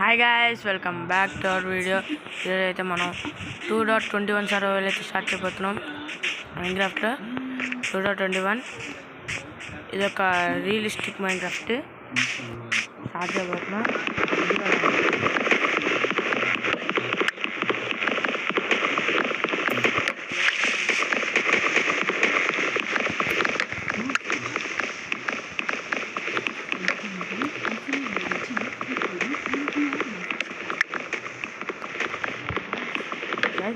Hi guys, welcome back to our video. ఈరోజు అయితే మనం 2.21 సర్వర్ అయితే స్టార్ట్ చేయబోతున్నాం. మైన్క్రాఫ్ట్ 2.21 ఇది ఒక రియలిస్టిక్ మైన్క్రాఫ్ట్ స్టార్ట్ చేయబోతున్నాం.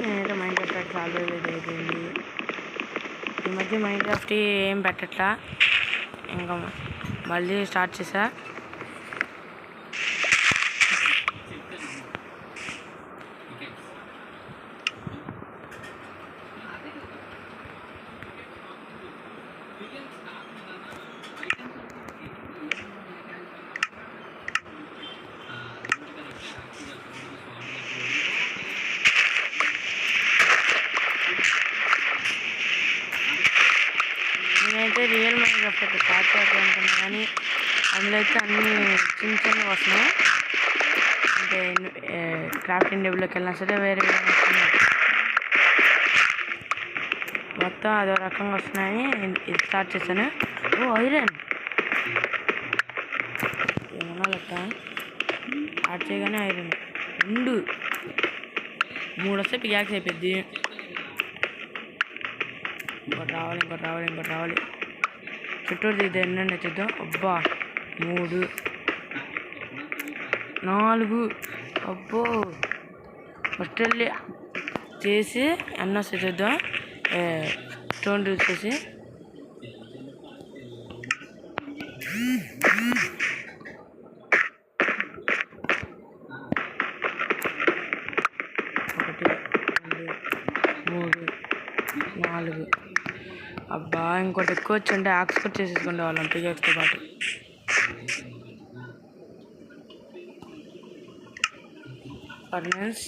నేనైతే మైన్క్రాఫ్ట్ చాలా రోజులు అయిపోయింది. ఈ మధ్య మైన్క్రాఫ్ట్ ఏం పెట్టట్లా, ఇంకా మళ్ళీ స్టార్ట్ చేసా. నేనైతే రియల్ మైన్క్రాఫ్ట్ అయితే స్టార్ట్ చేయాలనుకున్నా, కానీ అందులో అయితే అన్నీ చిన్న చిన్నవి వస్తున్నాయి. అంటే క్రాఫ్టింగ్ టేబుల్లోకి వెళ్ళినా సరే వేరే విధంగా వస్తున్నాయి, మొత్తం అదో రకంగా వస్తున్నాయని ఇది స్టార్ట్ చేశాను. ఐరన్ ఏమన్నా లెక్క స్టార్ట్ చేయగానే ఐరన్ 3 వస్తే పికాక్స్ అయిపోద్ది. ఇంకోటి రావాలి. చుట్టూరు దిద్దా ఎన్నండి చూద్దాం. అబ్బా 3 4 అబ్బో. ఫస్ట్ వెళ్ళి చేసి అన్న చూద్దాం. స్టోన్ యూజ్ చేసి ఒకటి 2 3 4. అబ్బా ఇంకోటి ఎక్కువ వచ్చి యాక్స్ కూడా చేసేసుకునే వాళ్ళం పికాక్స్తో పాటు. ఫర్నెస్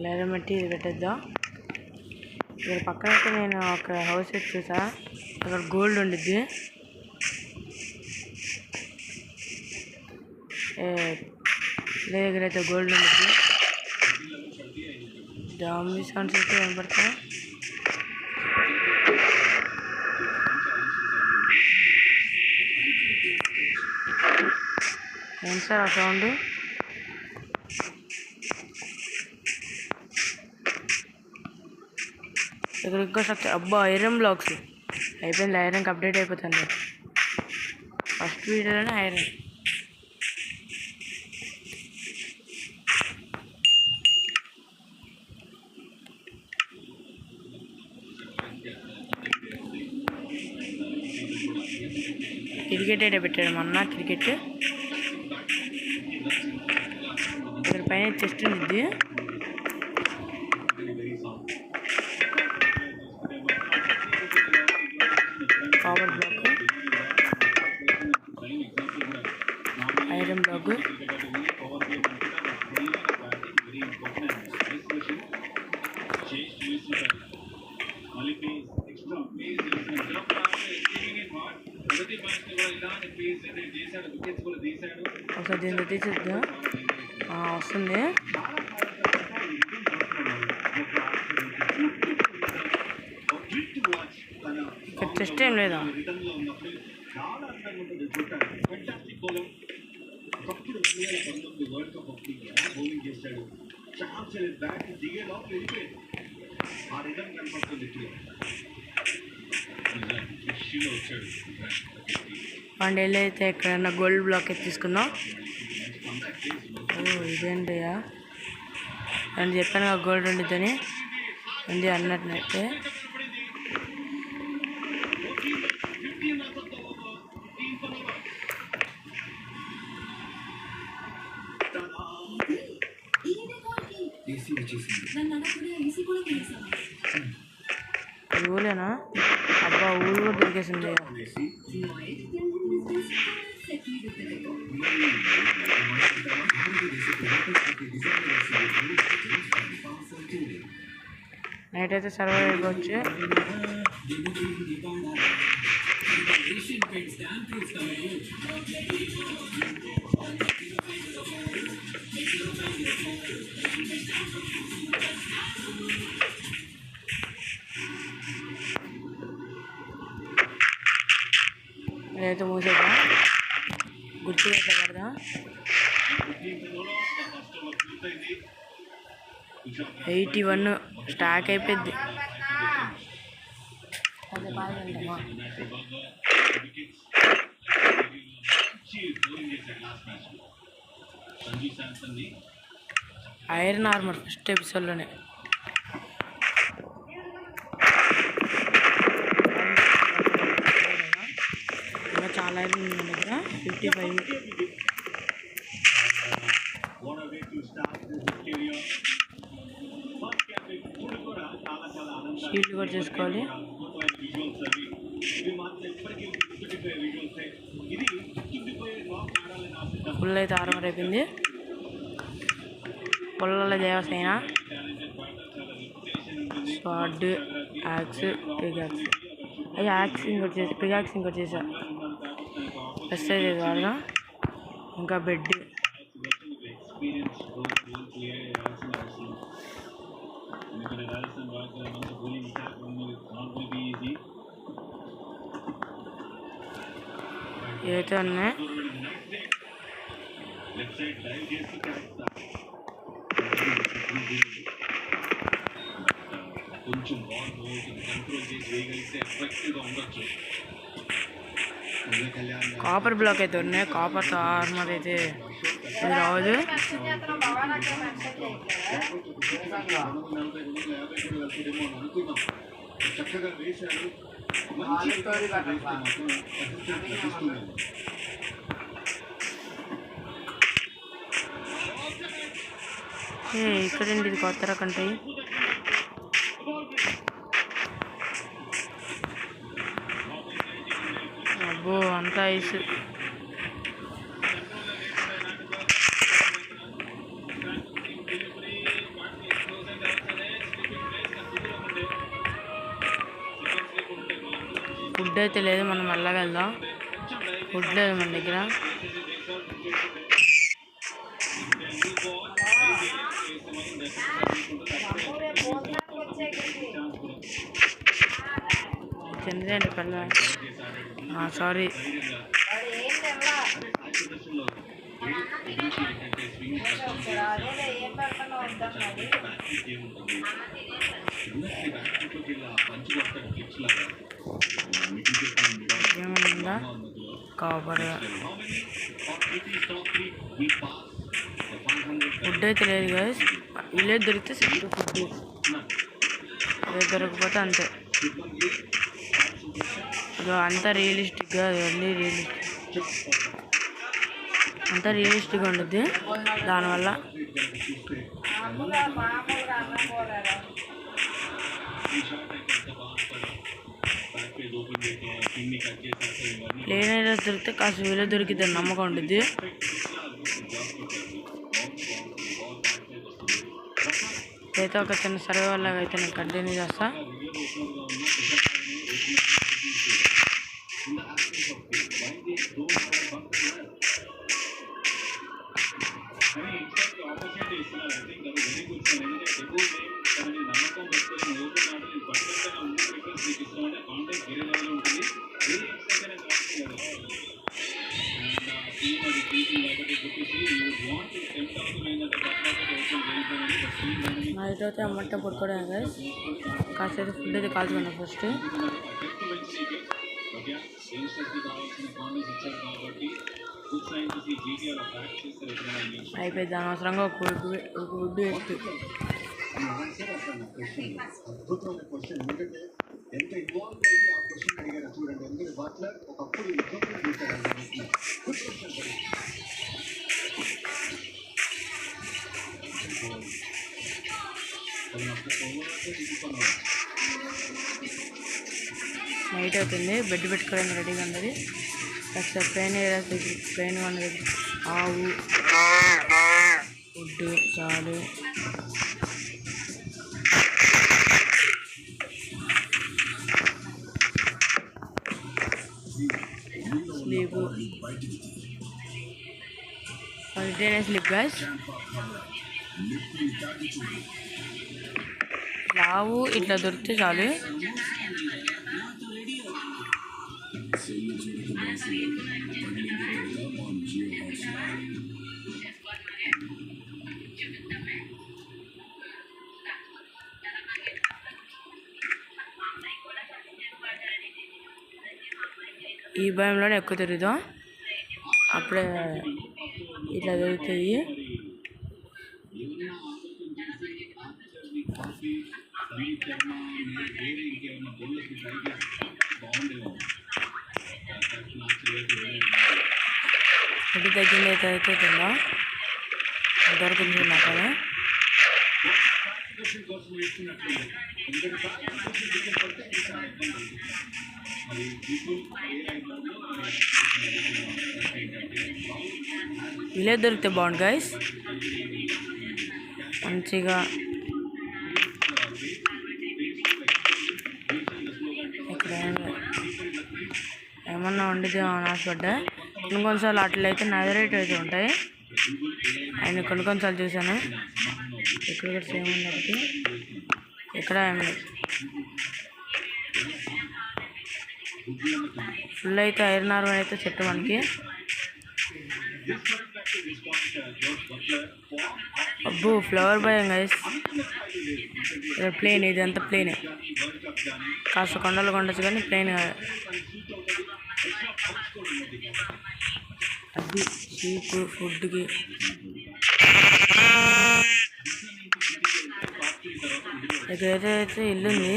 లేదా మట్టి ఇది పెట్టేద్దాం. ఇక్కడ పక్కన అయితే నేను ఒక హౌస్ అయితే చూసా, అక్కడ గోల్డ్ ఉండిద్ది. దగ్గర అయితే గోల్డ్ ఉండిద్ది. జాంబీ సౌండ్స్ అయితే కనపడతాయి. ఏం సార్ ఆ సౌండ్? ఇక్కడ ఇంకో స్ట్రక్చర్. అబ్బా ఐరన్ బ్లాక్స్ అయిపోయింది. ఐరన్కి అప్డేట్ అయిపోతుంది. ఫస్ట్ వీడియోలోనే ఐరన్. క్రికెట్ అయితే పెట్టాడు మొన్న. క్రికెట్ ఇక్కడ పైన చెస్ట్ ఉంది. పవర్ బ్లాక్, ఐరన్ బ్లాక్, ఒకసారి దీంతో తీసేద్దా. వస్తుంది. ఇక్కడ చెస్ట్ ఏం లేదా? అండ్ వెళ్ళి అయితే ఎక్కడన్నా గోల్డ్ బ్లాక్ అయితే తీసుకుందాం. ఇదేంటయ్యా అని చెప్పాను, గోల్డ్ ఉండిద్దని ఉంది అన్నట్లయితే. ఊలేనా? అబ్బా ఊరు కూడా దొరికేసింది. నైట్ అయితే సర్వైవ్ అయిపోవచ్చు. ఇదైతే మూసేద్దాం, గుర్తు పెట్టబడదా. 81 స్టాక్ అయిపోద్ది. ఐరన్ ఆర్మర్ ఫస్ట్ ఎపిసోడ్లోనే. ఇంకా చాలా ఐరన్ ఉంది దగ్గర, 55. షీల్డ్ కూడా చేసుకోవాలి. ఫుల్ అయితే ఆర్మర్ అయిపోయింది. పుల్లల దేవసేన, స్వాడ్, యాక్స్, పిగాక్స్. అవి యాక్స్ ఇంకోటి చేసి, పిగాక్స్ ఇంకోటి చేసా. ఫస్ట్ అయితే వాడదాం. ఇంకా బెడ్, ఏవైతే ఉన్నాయి. కాపర్ బ్లాక్ అయితే ఉన్నాయి. కాపర్తో ఆర్మర్ అయితే ఇది రావదు. ఇక్కడండి ఇది కొత్త రకం ఉంటాయి. అబ్బో అంతా ఐస్. ఫుడ్ అయితే లేదు, మనం మళ్ళా వెళ్దాం. ఫుడ్ లేదు మన దగ్గర. చంద్రండి పల్ల, సారీ. ఏమన్నా కాపర్ ఫుడ్ అయితే లేదు గైస్. విలేజ్ దొరికితే సెట్ ఫుడ్, అదే దొరకకపోతే అంతే. అంతా రియలిస్టిక్గా, అన్నీ అంతా రియలిస్టిక్గా ఉంటుంది. దానివల్ల ప్లేన్ ఏరియా దొరికితే కాస్త విలేజ్ దొరికితే నమ్మకం ఉంటుంది. అయితే ఒక చిన్న సర్వే లాగా అయితే నేను కంటిన్యూ చేస్తా. నైట్ అయితే అమ్మంటే పడుకోవడం గైస్. కాసేపు ఫుడ్ అయితే కాల్చుకున్నాం ఫస్ట్. అయిపోయింది, అనవసరంగా ఒక ఫుడ్ వేస్ట్. నైట్ అవుతుంది, బెడ్ పెట్టుకోవడానికి రెడీగా ఉన్నది. ఒకసారి ప్లేన్ ప్లేన్గా ఉన్నది. ఆవు, ఫుడ్, చాలు. Sleep sleep guys. లావు ఇట్లా దొరికితే చాలు. ఈ భయంలోనే ఎక్కువ తిరుగుతాం. అప్పుడే ఇట్లా దొరుకుతాయి. ఎటు తగ్గింది అయితే అవుతుందా దొరుకుతుంది నాకు. విలేజ్ దొరికితే బాగుంది గైస్. మంచిగా ఇక్కడ ఏమన్నా వండితే ఆశపడ్డా. కొన్నిసార్లు అట్లా అయితే నైదరేట్ అయితే ఉంటాయి. ఆయన కొన్నిసార్లు చూసాను. ఇక్కడ కూడా సేమ్ ఉంది ఒకటి. ఇక్కడ ఏమి ఫుల్ అయితే ఐరన్ ఆర్మర్ అయితే చెట్టు మనకి. అబ్బో ఫ్లవర్ భయం గైస్. ప్లేన్, ఇది అంతా ప్లేనే. కాస్త కొండలు కొండచ్చు కానీ ప్లేన్ కాదు. అది చీప్ ఫుడ్కి. ఇక్కడైతే ఇల్లు ఉంది.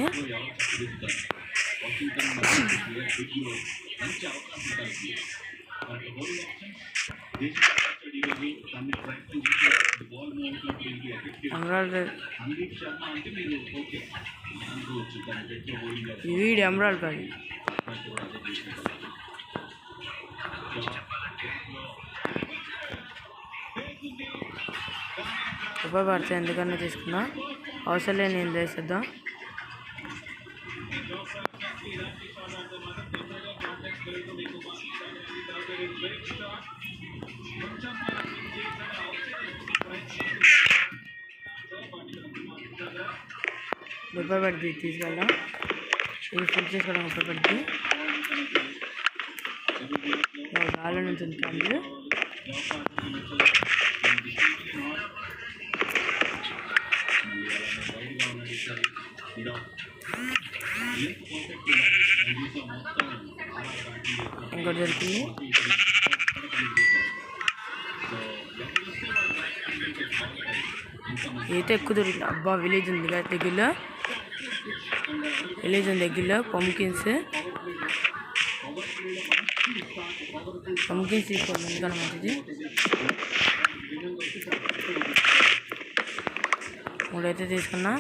ఈ వీడి ఎమరాల్డ్ కాదు. ఉపయోగపడితే ఎందుకన్నా తీసుకున్నా. అవసరం లేని నేను చేసేద్దాం. ఉపయోగపడుతుంది తీసుకెళ్దాం. ఇది ఫుడ్ చేసుకోవడం ఉపయోగపడుతుంది. గాలి నుంచి ఉంటుంది. ఇంకోటి దొరికింది. అయితే ఎక్కువ దొరికింది. అబ్బా విలేజ్ ఉంది దగ్గరలో. విలేజ్ ఉంది దగ్గరలో. పంకిన్స్ తీసుకోండి ఎందుకన్నా మంచిది. 3 అయితే తీసుకున్నా.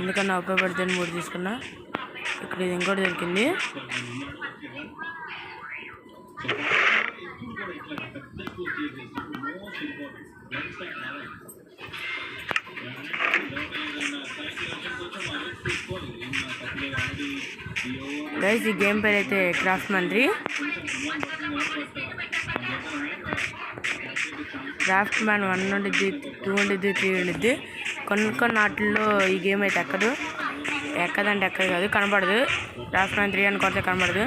ఎందుకన్నా ఉపయోగపడితే 3 తీసుకున్నా. ఇక్కడ ఇది ఇంకోటి దొరికింది. గైస్ ఈ గేమ్ పేరు అయితే క్రాఫ్ట్మన్రీ. క్రాఫ్ట్ మ్యాన్ 1 ఉండిద్ది, 2 ఉండిద్ది, 3 ఉండిద్ది. కొన్ని వాటిల్లో ఈ గేమ్ అయితే ఎక్కదంటే ఎక్కదు కాదు, కనపడదు. క్రాఫ్ట్ మ్యాన్ 3 అని కొడితే కనపడదు.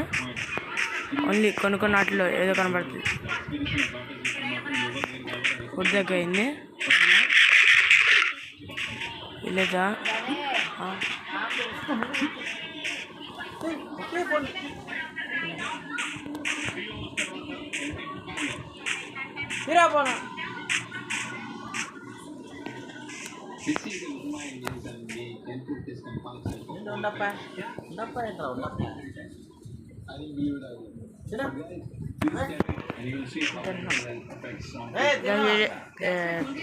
ఓన్లీ కొన్ని వాటిల్లో ఏదో కనపడుతుంది. ఫుడ్ దగ్గర అయింది. విలేజా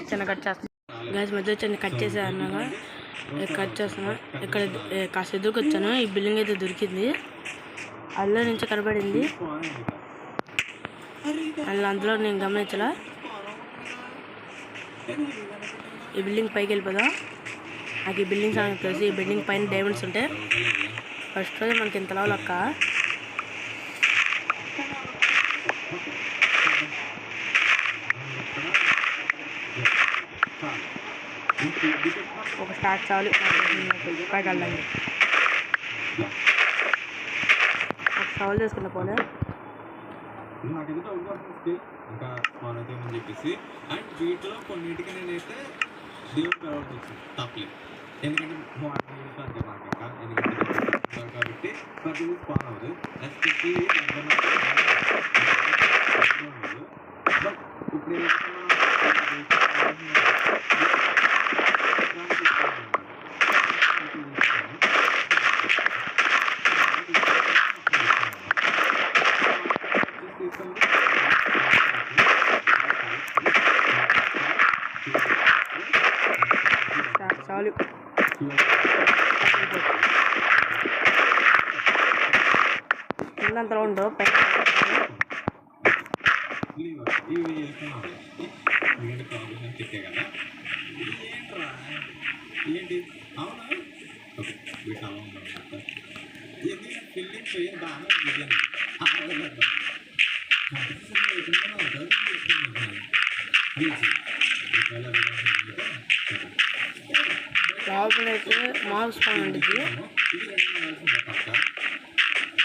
చిన్న కట్ చేస్తున్నా గ్యాస్ మధ్య చిన్న కట్ చేసా అన్నాగా కట్ చేస్తున్నా. ఇక్కడ కాస్త ఎదురుకు వచ్చాను. ఈ బిల్డింగ్ అయితే దొరికింది. అందులో నుంచి కనబడింది. అందులో నేను గమనించలా. ఈ బిల్డింగ్ పైకి వెళ్ళిపోదాం. నాకు ఈ బిల్డింగ్ సంగతి తెలుసు. ఈ బిల్డింగ్ పైన డైమండ్స్ ఉంటాయి. ఫస్ట్ రోజు మనకి ఇంత లెక్క ఒక స్టార్ట్ చాలు పైకి వెళ్ళండి. ఒక సవాల్ చేసుకున్న పోలే నాకైతే డౌట్ పడుతుంది ఇంకా ఫాలో అవుతామని చెప్పేసి. అండ్ వీటిలో కొన్నిటికి నేనైతే దేవుడు పిలవాల్సి వచ్చింది తప్పలేదు, ఎందుకంటే మార్నింగ్ అంతే మనకి ఇంకా ఎందుకంటే కాబట్టి ప్రతి ఫాలో అవ్వదు. ఎస్పెషల్లీ బట్ ఇప్పుడు చాలు కిందంతలో ఉండవు చెప్పే కదా ఏంటి అవునా వీటి అలా ఉందన్నమాట. ఇది ఫిల్లింగ్ చేయాలి బాగా బిర్యానీ లోపలైతే మార్క్స్ ఉంటుంది.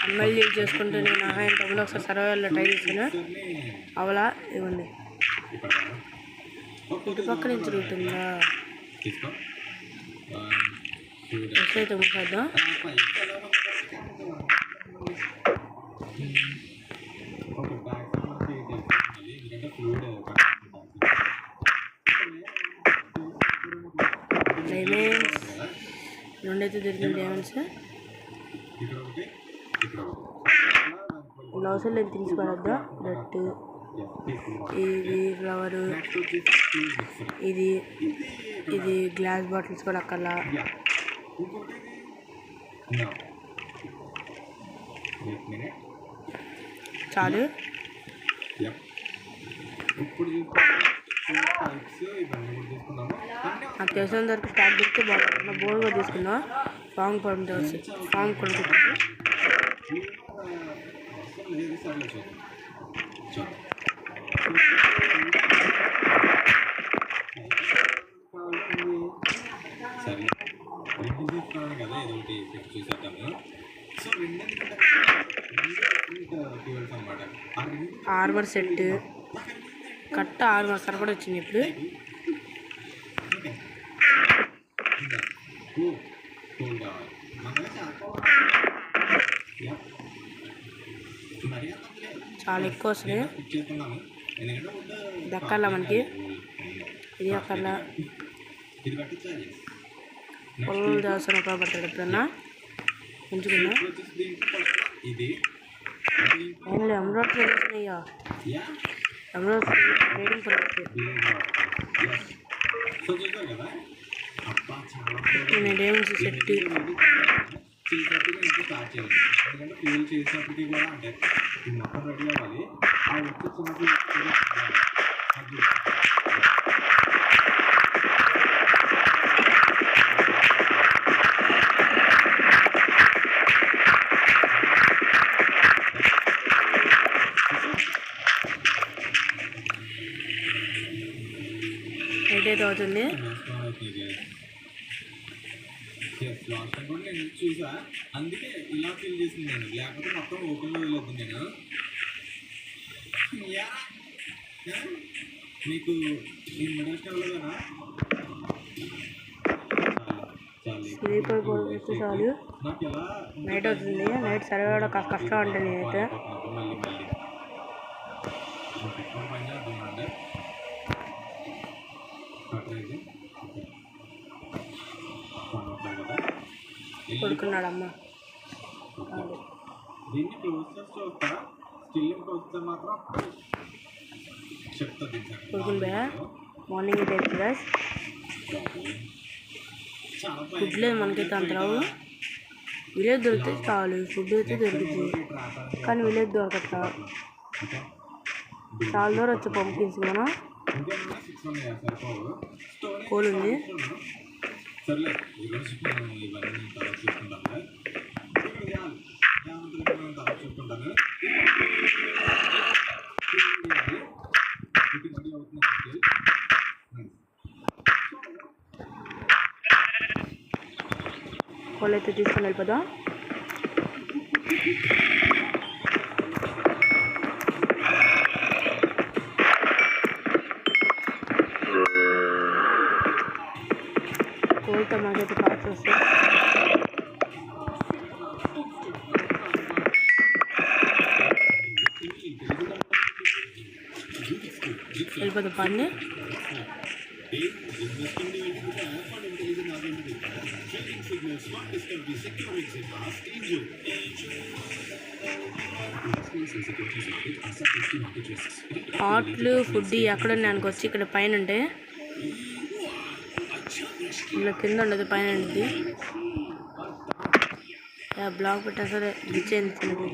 ఎమ్మెల్యే చేసుకుంటే నేను ఆయన తమ్ముడు ఒకసారి సర్వేలో ట్రై చేశాను అవలా ఇవ్వండి. ఇటు పక్క నుంచి ఉంటుందా అయితే ముఖేద్దాం. డైమండ్స్ రెండైతే దొరికింది. డైమండ్స్ గ్లౌస్ నేను తీసుకోవద్దా. రెడ్ ఇది ఫ్లవరు ఇది ఇది గ్లాస్ బాటిల్స్ కూడా అక్కర్లా. చాలు నాకు తెలిసిన వరకు స్టార్ట్ చేస్తే బాగుంటుంది. బోన్ కూడా తీసుకుందాం. ఫామ్ పంపించవచ్చు. ఫామ్ కొనుక్కుంటుంది. సరే రెండు తీసుకున్నాను కదా ఏదో ఒకటి చూసేద్దాము. సో అన్నమాట ఆర్మర్ సెట్ కట్ట ఆర్మర్ సర్ కూడా వచ్చింది ఇప్పుడు. చాలా ఎక్కువ వస్తున్నాయి. దక్కర్లా మనకి ఇది అక్కర్లా. పొలం దేవస్థానం ఉపయోగపడతాడు ఎప్పుడన్నా ఉంచుకున్నా. ఏం ఎమరాల్డ్స్ వేసినాయ్యా. ఎమరాల్డ్స్ రేటింగ్ పడుతుంది. నేను డైమండ్స్ సెట్ ఎందుకంటే ఫీల్ చేసినప్పటికీ కూడా అంటే ఇది మొత్తం రెడీ అవ్వాలి. ఆ వచ్చి ఎయిట్ అవుతుంది. లాస్ట్ టైం కూడా నేను చూసా, అందుకే ఇలా ఫీల్ చేసింది నేను. లేకపోతే మొత్తం ఓపెన్లో వెళ్ళొద్దు నేను. మీకు ఈ మిడిల్ స్టెవ్లోనా చాలు. నాకు ఎలా నైట్ అవుతుంది. నైట్ సర్వే కష్టం ఉంటుంది. నేనైతే మళ్ళీ పని చేద్దామంటే కొడుకున్నాడమ్మ. దీన్ని క్లోజ్ చేసి చూస్తా. స్టిల్ వస్తే మాత్రం చెప్తా. కొడుకుందా మార్నింగ్ అయితే ఎక్స్ప్రెస్ ఫుడ్ లేదు మనకైతే అంతరావు. విలేజ్ దొరికితే చాలు. ఫుడ్ అయితే దొరుకుతుంది కానీ విలేజ్ దొరకట్లా. చాలా దూరం వచ్చి పంపించి మనం కోల్ ఉంది. సర్లే ఈరోజు ఇవన్నీ తర్వాత చూసుకుంటాను. తర్వాత చూసుకుంటాను. రెడీ అవుతుంది. కోళ్ళు అయితే తీసుకొని వెళ్ళిపోదాం. కోళ్ళతో మాకైతే పార్ట్స్ వస్తాయి. వెళ్ళిపోతాం పండి. హాట్లు ఫుడ్ ఎక్కడ ఉన్నాయనుకో వచ్చి ఇక్కడ పైన ఉంటాయి. ఇలా కింద ఉండదు, పైన ఉంటుంది. బ్లాక్ పెట్టా సరే ఇచ్చేయండి చిన్నది.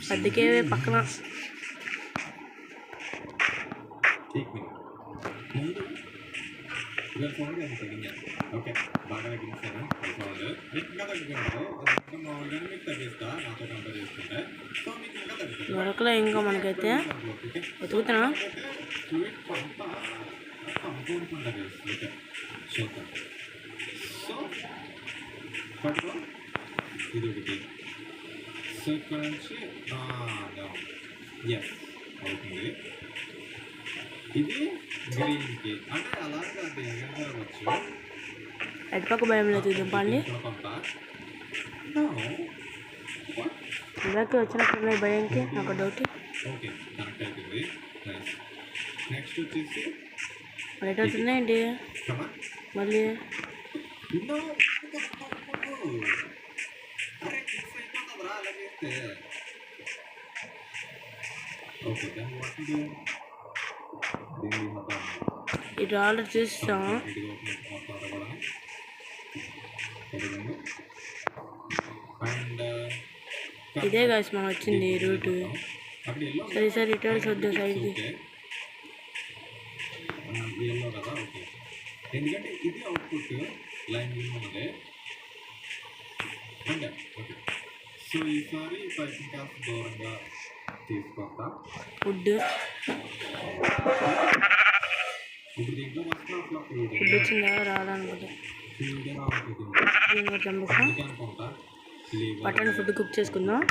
పెద్దకే పక్కన ఓకే బాగా తగ్గించాను ఇంకా తగ్గుతాను మామూలుగా మీకు తగ్గిస్తా నాతో కంపేర్ చేసుకుంటే సో మీకు ఇంకా తగ్గుతుంది దొరకలే ఇంకా మనకైతే వెతుకుతున్నా. అనుకుంటుంది ఓకే చూద్దాం. సో పట్టుకో ఇది ఒకటి. సో ఇక్కడ నుంచి ఎస్ అవుతుంది. ఇది గ్రీన్కి అంటే అలాగే అది ఏం జరగవచ్చు. ఎటుపక్క భయం లేదు దింపండి. ఇందాక వచ్చినప్పుడు భయంకి నాకు డౌట్. ఓకే కరెక్ట్ అవుతుంది. నెక్స్ట్ వచ్చేసి రైట్ అవుతుందేంటి మళ్ళీ ఓకే ఇది ఆర్డర్ చేస్తాం. ఇదే కాదు మనం వచ్చింది రూటు. సరే సరే రిటర్న్స్ వద్దు సైడ్కి. కదా ఓకే ఎందుకంటే ఇది అవుట్పుట్ లైన్ ఉంది అంటే ఓకే. సో ఈసారి పైకి కాస్త దూరంగా తీసుకొస్తా ఫుడ్. ఇప్పుడు దీంట్లో వస్తున్నా ఫుడ్ వచ్చిందా రాదనుకుంటా. అనుకుంటా పట్టణ ఫుడ్ కుక్ చేసుకుందాం.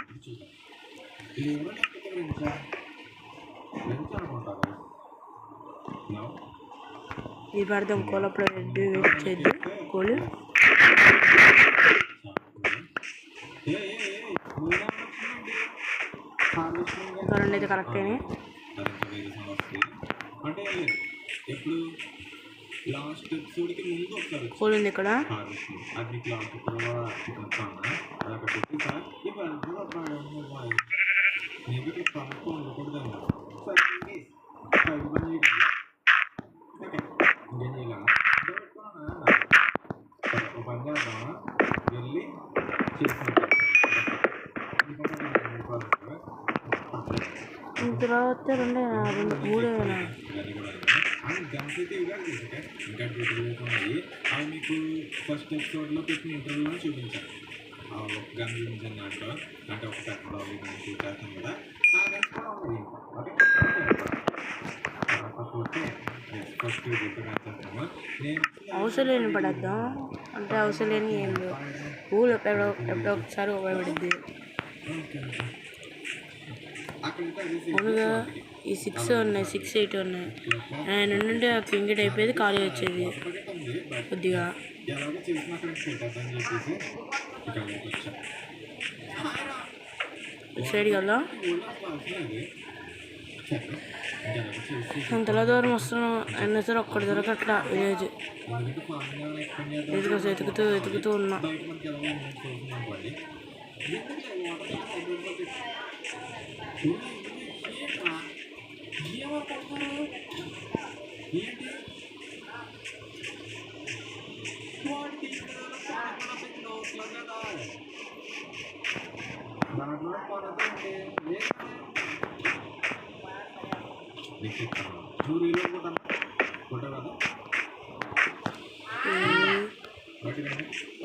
ఈ పడదాం కోలప్పుడు రెడ్ వేస్ట్ చేద్దాం. కోళ్ళు రెండు అయితే కరెక్ట్ అయినాయి. అంటే ఎప్పుడు లాస్ట్ ఎపిసోడ్కి ముందు ఒకసారి కోళ్ళు ఉంది ఇక్కడ. అది లాస్ట్ అదొకటి సార్ మేబీ కనుక్కో ఉండకూడదు. ఇంకేం చేయలేము. ఒక పని చేద్దామా వెళ్ళి చేసుకుంటాం. తర్వాత రెండు మూడు గన్స్ అయితే ఇవ్వాలి ఇంకా ఉన్నాయి. అవి మీకు ఫస్ట్ ఎపిసోడ్లో పెట్టిన ఇంటర్వ్యూలో చూపించాను. గన్ గురించి అన్నట్టు అంటే ఒక టెక్నాలజీ గురించి చూసేస్తాం కదా. ఆ గన్స్ కూడా ఉన్నాయి. ఓకే కాకపోతే ఫస్ట్ గుర్తుకొచ్చేస్తాము. నేను అవసరం లేని పడద్దాం అంటే అవసరం లేని ఏం లేవు. ఊళ్ళో ఎప్పుడో ఒకసారి ఉపయోగపడుద్ది. అవునుగా ఈ 6 ఉన్నాయి, 6, 8 ఉన్నాయి. ఆయన నుండి ఆ పింగిట్ అయిపోయేది ఖాళీ వచ్చేది కొద్దిగా. సైడ్కి వెళ్దాం. అంతలా దూరం వస్తున్నాం అయినా సరే ఒక్కటి దొరకట్లా విలేజ్. వెతుకుతూ ఉన్నా.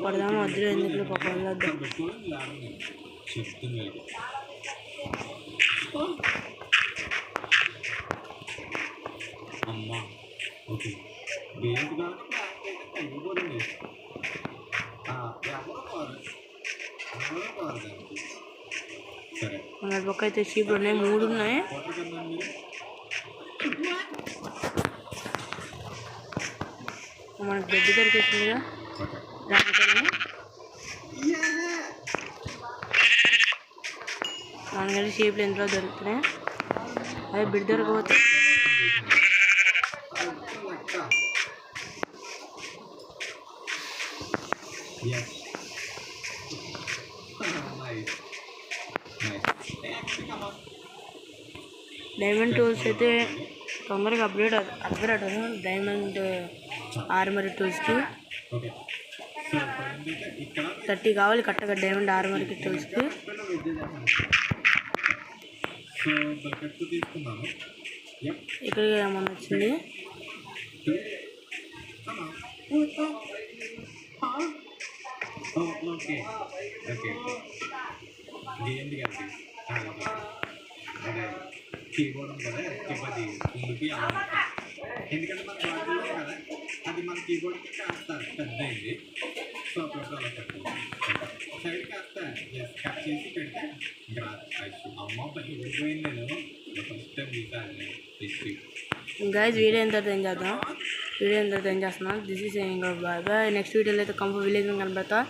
పడదామా వద్దులే ఎందుకు పక్కన వద్దాం. అమ్మా ఓకే బేస్ కనుక బ్లాక్ అయితే తగ్గిపోతుంది. ఎవరో కాదు దానికి. సరే మన పక్క అయితే షీప్ ఉన్నాయి, 3 ఉన్నాయి. వాటర్ కన్నా మీరు మనకు బెడ్ దొరికేసింది కదా, ఓకే దానికని మనకంటే షీప్లు ఎంతలో దొరుకుతున్నాయి. అదే బెడ్ దొరకపోతే Yes. Nice. Come on. Diamond tools అయితే తొందరగా అప్గ్రేడ్ అవుతుంది. డైమండ్ ఆర్మరీ టూల్స్కి Okay. So, ఇక్కడ 30 కావాలి కరెక్ట్గా డైమండ్ ఆర్మరీ టూల్స్కి. సో బకెట్ తీసుకున్నాను. Yep. ఇక్కడికి మన వచ్చింది. ఓకే ఓకే ఏంటి అది అదే కీబోర్డ్ ఉంది కదా, కీబోర్డ్ ముందుకి అలా ఉంటుంది. ఎందుకంటే మన బాడీలో కదా అది మన కీబోర్డ్కి కాస్త పెద్ద అయింది. సో అప్పుడు అలా పెట్టాలి. సైడ్ కాస్త కట్ చేసి పెడితే అమ్మ పడిపోయింది. నేను ఫస్ట్ టైం చూసాను హిస్టరీ. గైస్ వీడియో ఎంత చేద్దాం, వీడియో ఎంత చేస్తున్నాను. This is bye bye. Next వీడియోలో అయితే కంఫర్ట్ విలేజ్ కనబడతా.